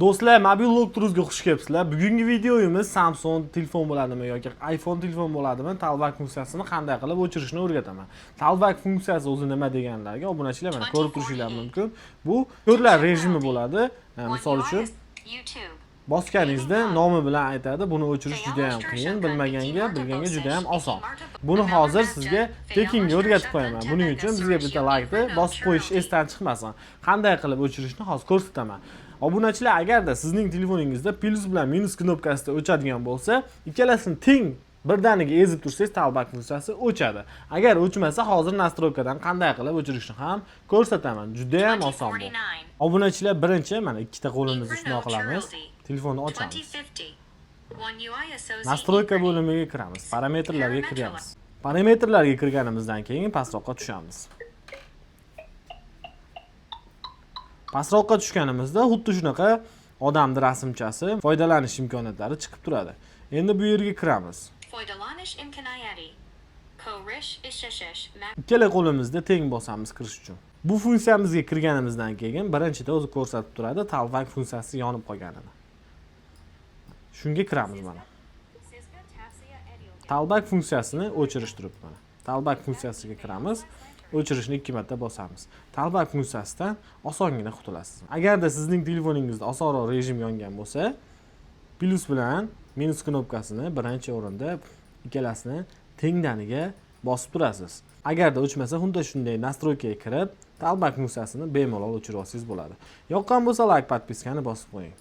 Do'stlar, mobil log-turuzga xush kelibsizlar. Bugungi videoyimiz Samsung telefon bo'ladimi yoki iPhone telefon bo'ladimi, talbak funksiyasini qanday qilib o'chirishni o'rgataman. Talbak funksiyasi o'zi nima deganlarga obunachilar mana ko'rib turishingiz mumkin. Bu ko'rlar rejimi bo'ladi. Misol uchun bosganingizda nomi bilan aytadi. Buni o'chirish juda ham qiyin, bilganga juda ham oson. Buni hozir sizga tekinga o'rgatib qo'yaman. Buning uchun bizga bitta like bosib qo'yish esdan chiqmasin. Qanday qilib o'chirishni hozir ko'rsataman. Obunachilar, agarda sizning telefoningizda plus bilan minus knopkasida o'chadigan bo'lsa, ikkalasini teng birdaniga ezib tursangiz talbak funksiyasi o'chadi. Agar o'chmasa, hozir nastroykadan qanday qilib o'chirishni ham ko'rsataman. Juda ham oson bu. Obunachilar, birinchi mana ikkita qo'limizni shunday qilamiz. Telefonni ochamiz. Nastroyka bo'limiga kiramiz. Parametrlarga kiramiz. Parametrlarga kirganimizdan keyin pastroqqa tushamiz. Pastroqqa tushganimizda xuddi shunaqa odamning rasmchasi, foydalanish imkoniyatlari chiqib turadi. Endi bu yerga kiramiz. Foydalanish imkoniyati. Ko'rish ishlash. Ikkala qo'limizda teng bosamiz kirish uchun. Bu funksiyamizga kirganimizdan keyin birinchida o'zi ko'rsatib turadi talbak funksiyasi yonib qolganini. Shunga kiramiz mana. Talbak funksiyasini o'chirish turibdi mana. Talbak funksiyasiga kiramiz. O'chirishni 2 marta bosamiz. Talbak funksiyasidan osongina qutulasiz. Agarda sizning telefoningizda osonroq rejim yongan bo'lsa, plus bilan minus knopkasini birinchi o'rinda ikkalasini tengdaniga bosib turasiz. Agarda o'chmasa, xuddi shunday nastroykaga kirib, talbak funksiyasini bemalol o'chirib olsangiz bo'ladi. Yoqqan bo'lsa like, podpiskani bosib qo'ying.